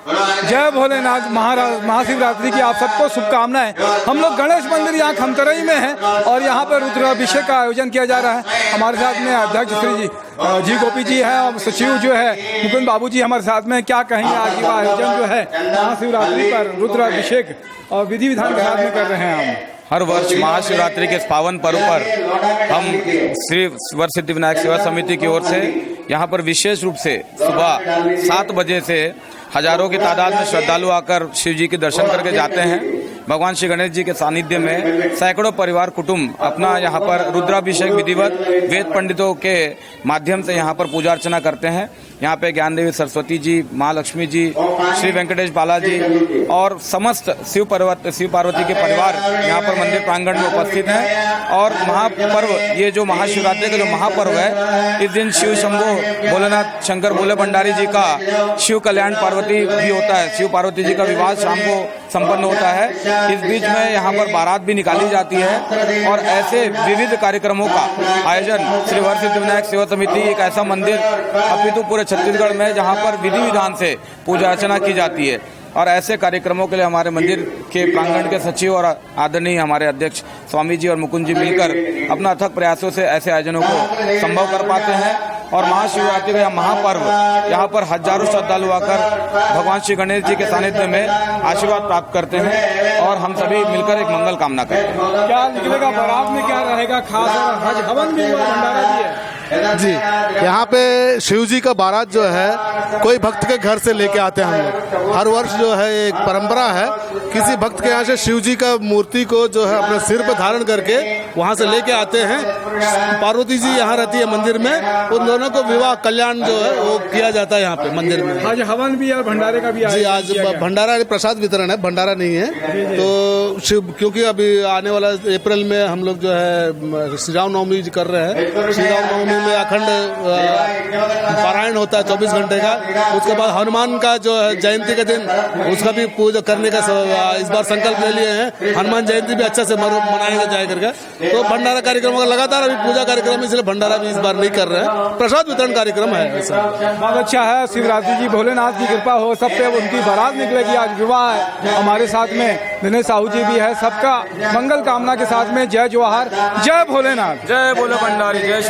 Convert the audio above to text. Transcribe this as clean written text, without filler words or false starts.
जय भोलेनाथ। महाशिवरात्रि की आप सबको शुभकामनाएं। हम लोग गणेश मंदिर यहाँ खमतरई में हैं और यहाँ पर रुद्राभिषेक का आयोजन किया जा रहा है। हमारे साथ में अध्यक्ष श्री जी गोपी जी हैं और सचिव जो है मुकुंद बाबू जी हमारे साथ में। क्या कहेंगे आज का आयोजन जो है महाशिवरात्रि पर रुद्राभिषेक और विधि विधान के साथ में कर रहे हैं हम। हर वर्ष महाशिवरात्रि के पावन पर्व पर हम श्री वर सिद्धि विनायक सेवा समिति की ओर से यहाँ पर विशेष रूप से सुबह 7 बजे से हजारों की तादाद में श्रद्धालु आकर शिव जी के दर्शन करके जाते हैं। भगवान श्री गणेश जी के सानिध्य में सैकड़ों परिवार कुटुंब अपना यहाँ पर रुद्राभिषेक विधिवत वेद पंडितों के माध्यम से यहाँ पर पूजा अर्चना करते हैं। यहाँ पे ज्ञान देवी सरस्वती जी, माँ लक्ष्मी जी, श्री वेंकटेश बालाजी और समस्त शिव पार्वती के परिवार यहाँ पर मंदिर प्रांगण में उपस्थित हैं। और महापर्व, ये जो महाशिवरात्रि का जो महापर्व है, इस दिन शिव शंभो भोलेनाथ शंकर भोले भंडारी जी का शिव कल्याण पार्वती भी होता है। शिव पार्वती जी का विवाह शाम को संपन्न होता है। इस बीच में यहाँ पर बारात भी निकाली जाती है और ऐसे विविध कार्यक्रमों का आयोजन श्री वर सिद्धि विनायक सेवा समिति एक ऐसा मंदिर अपितु पूरे छत्तीसगढ़ में जहाँ पर विधि विधान से पूजा अर्चना की जाती है। और ऐसे कार्यक्रमों के लिए हमारे मंदिर के प्रांगण के सचिव और आदरणीय हमारे अध्यक्ष स्वामी जी और मुकुंद जी मिलकर अपना अथक प्रयासों से ऐसे आयोजनों को संभव कर पाते हैं। और महाशिवरात्रि का महापर्व यहाँ पर हजारों श्रद्धालु आकर भगवान श्री गणेश जी के सानिध्य में आशीर्वाद प्राप्त करते हैं और हम सभी मिलकर एक मंगल कामना करते हैं। क्या निकलेगा बारात में, क्या रहेगा खास? और हज हवन भी हुआ, भंडारा भी है जी। यहाँ पे शिव जी का बारात जो है कोई भक्त के घर से लेके आते हैं हम लोग। हर वर्ष जो है एक परंपरा है, किसी भक्त के यहाँ से शिव जी का मूर्ति को जो है अपने सिर पर धारण करके वहाँ से लेके आते हैं। पार्वती जी यहाँ रहती है मंदिर में, उन दोनों को विवाह कल्याण जो है वो किया जाता है यहाँ पे मंदिर में। आज हवन भी और भंडारे का भी जी, आज भंडारा प्रसाद वितरण है, भंडारा नहीं है। तो शिव, क्योंकि अभी आने वाला अप्रैल में हम लोग जो है श्री राम नवमी कर रहे हैं। श्री राम नवमी में अखंड पारायण होता है 24 घंटे का। उसके बाद हनुमान का जो है जयंती के दिन उसका भी पूजा करने का इस बार संकल्प ले लिए हैं। हनुमान जयंती भी अच्छे से मनाएंगे जाए करके। तो भंडारा कार्यक्रम का लगातार अभी पूजा कार्यक्रम, इसलिए भंडारा भी इस बार नहीं कर रहे हैं। प्रसाद वितरण कार्यक्रम है। बहुत अच्छा है। शिवरात्रि जी भोलेनाथ की कृपा हो सब पे, उनकी बारात निकलेगी। आज विवाह है हमारे साथ में, दिनेश साहू जी भी है। सबका मंगल कामना के साथ में जय जवाहर, जय भोलेनाथ, जय भोले भंडारी, जय